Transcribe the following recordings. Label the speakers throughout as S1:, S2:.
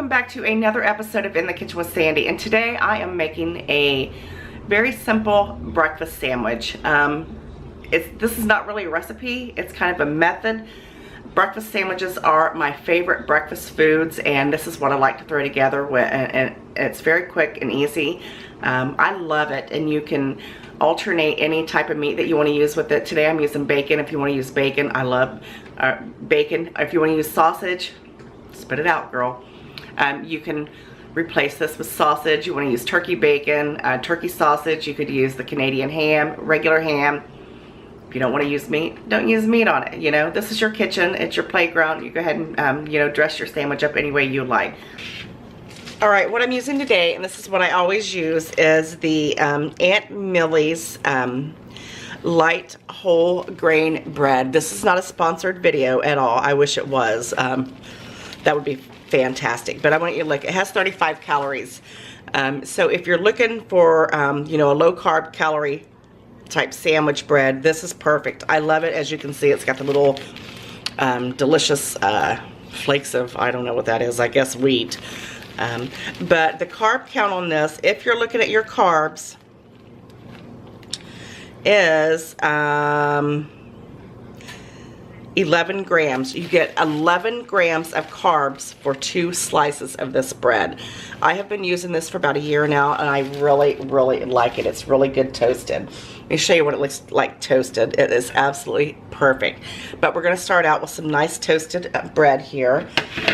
S1: welcome back to another episode of In the Kitchen with Sandy, and today I am making a very simple breakfast sandwich. This is not really a recipe, it's kind of a method. Breakfast sandwiches are my favorite breakfast foods, and this is what I like to throw together with, and it's very quick and easy. I love it, and you can alternate any type of meat that you want to use with it. Today I'm using bacon. If you want to use bacon, I love bacon. If you want to use sausage, spit it out, girl. You can replace this with sausage. You want to use turkey bacon, turkey sausage. You could use the Canadian ham, regular ham. If you don't want to use meat, don't use meat on it. You know, this is your kitchen. It's your playground. You go ahead and, you know, dress your sandwich up any way you like. All right, what I'm using today, and this is what I always use, is the Aunt Millie's light whole grain bread. This is not a sponsored video at all. I wish it was. That would be fantastic. But I want you to look. It has 35 calories. So if you're looking for, you know, a low carb calorie type sandwich bread, this is perfect. I love it. As you can see, it's got the little delicious flakes of, I don't know what that is, I guess wheat. But the carb count on this, if you're looking at your carbs, is 11 grams. You get 11 grams of carbs for 2 slices of this bread. I have been using this for about a year now, and I really, really like it. It's really good toasted. Let me show you what it looks like toasted. It is absolutely perfect. But we're going to start out with some nice toasted bread here.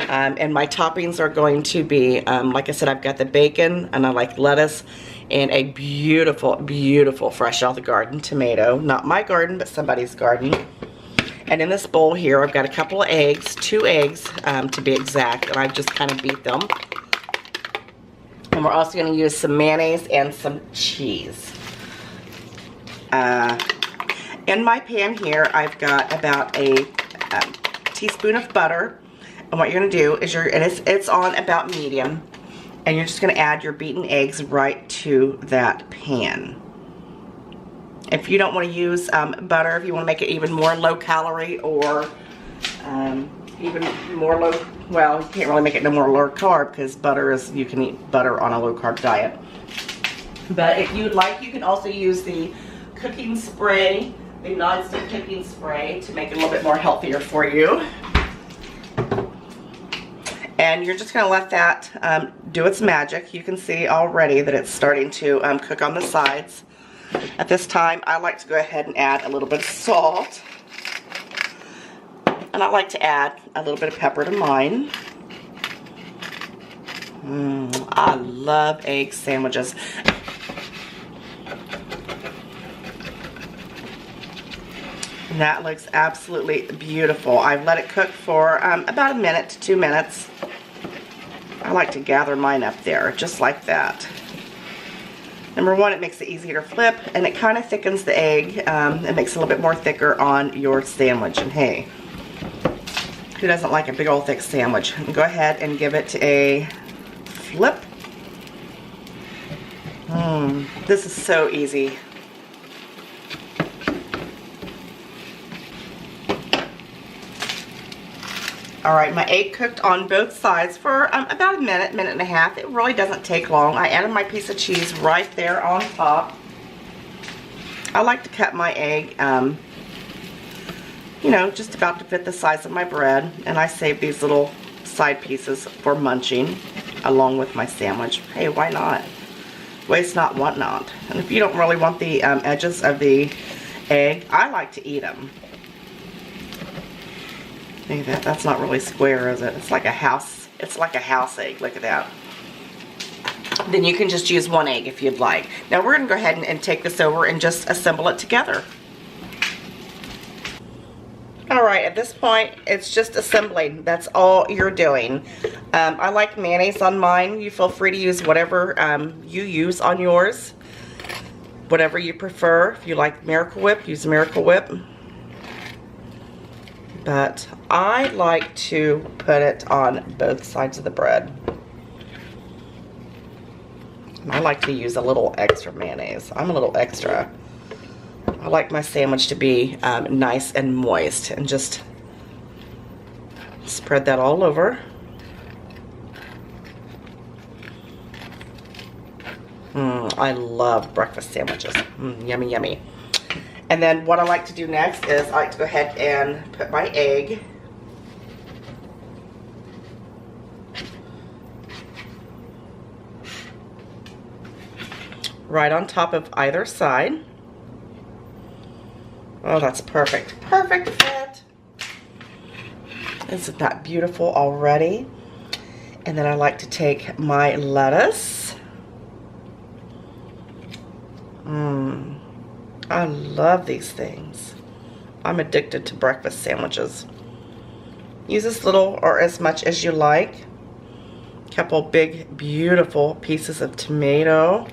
S1: And my toppings are going to be, like I said, I've got the bacon, and I like lettuce, and a beautiful, beautiful fresh out of the garden tomato. Not my garden, but somebody's garden. And in this bowl here, I've got a couple of eggs, 2 eggs to be exact, and I've just kind of beat them. And we're also going to use some mayonnaise and some cheese. In my pan here, I've got about a teaspoon of butter. And what you're going to do is it's on about medium, and you're just going to add your beaten eggs right to that pan. If you don't want to use butter, if you want to make it even more low calorie or even more low, well, you can't really make it no more low carb because butter is, you can eat butter on a low carb diet. But if you'd like, you can also use the cooking spray, the non-stick cooking spray, to make it a little bit more healthier for you. And you're just going to let that do its magic. You can see already that it's starting to cook on the sides. At this time, I like to go ahead and add a little bit of salt. And I like to add a little bit of pepper to mine. I love egg sandwiches. And that looks absolutely beautiful. I've let it cook for about 1 minute to 2 minutes. I like to gather mine up there, just like that. Number one, it makes it easier to flip, and it kind of thickens the egg. It makes it a little bit more thicker on your sandwich. And hey, who doesn't like a big old thick sandwich? Go ahead and give it a flip. This is so easy. Alright, my egg cooked on both sides for about a minute, minute and a half. It really doesn't take long. I added my piece of cheese right there on top. I like to cut my egg, you know, just about to fit the size of my bread. And I save these little side pieces for munching along with my sandwich. Hey, why not? Waste not, want not. And if you don't really want the edges of the egg, I like to eat them. That's not really square, is it? It's like a house. It's like a house egg. Look at that. Then you can just use 1 egg if you'd like. Now we're going to go ahead and take this over and just assemble it together. Alright, at this point, it's just assembling. That's all you're doing. I like mayonnaise on mine. You feel free to use whatever you use on yours. Whatever you prefer. If you like Miracle Whip, use Miracle Whip. But I like to put it on both sides of the bread. And I like to use a little extra mayonnaise. I'm a little extra. I like my sandwich to be nice and moist, and just spread that all over. I love breakfast sandwiches. Yummy, yummy. And then what I like to do next is I like to go ahead and put my egg right on top of either side. Oh, that's perfect. Perfect fit. Isn't that beautiful already? And then I like to take my lettuce. I love these things. I'm addicted to breakfast sandwiches. Use as little or as much as you like. Couple big, beautiful pieces of tomato.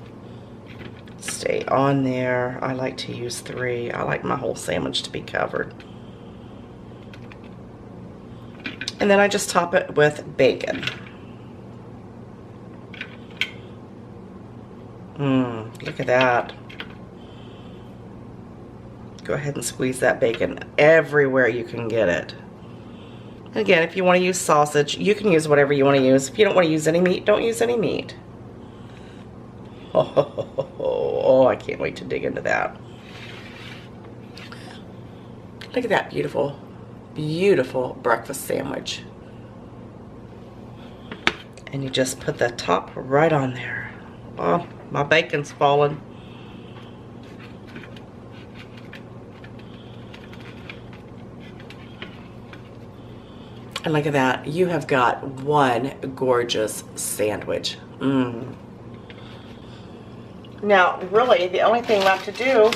S1: Stay on there. I like to use 3. I like my whole sandwich to be covered. And then I just top it with bacon. Look at that. Go ahead and squeeze that bacon everywhere you can get it. And again, if you want to use sausage, you can use whatever you want to use. If you don't want to use any meat, don't use any meat. Oh, I can't wait to dig into that. Look at that beautiful, beautiful breakfast sandwich. And you just put the top right on there. Oh, my bacon's falling. And look at that. You have got one gorgeous sandwich. Now, really, the only thing left to do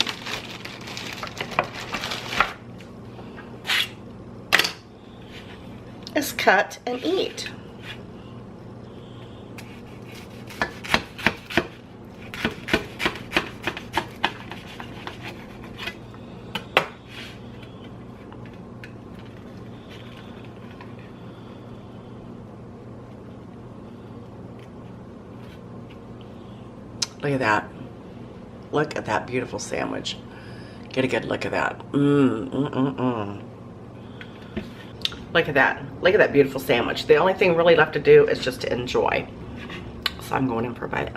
S1: is cut and eat. Look at that. Look at that beautiful sandwich. Get a good look at that. Look at that. Look at that beautiful sandwich. The only thing really left to do is just to enjoy. So I'm going in for a bite.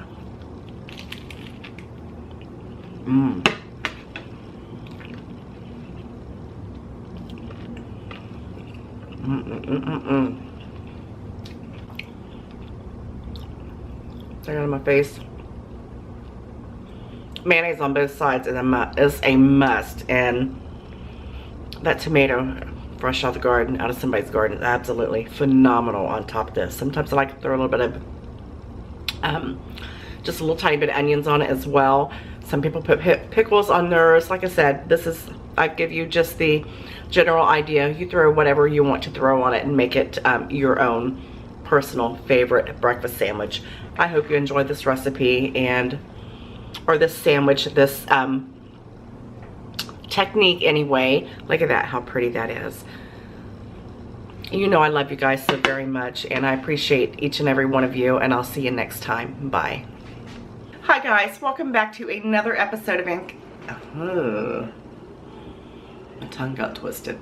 S1: They're on my face. Mayonnaise on both sides is a must, and that tomato fresh out of the garden, out of somebody's garden, is absolutely phenomenal on top of this. Sometimes I like to throw a little bit of just a little tiny bit of onions on it as well. Some people put pickles on theirs. Like I said, I give you just the general idea. You throw whatever you want to throw on it and make it your own personal favorite breakfast sandwich. I hope you enjoyed this recipe or this sandwich, this technique anyway. Look at that, how pretty that is. You know I love you guys so very much, and I appreciate each and every one of you, and I'll see you next time. Bye. Hi guys, welcome back to another episode of my tongue got twisted.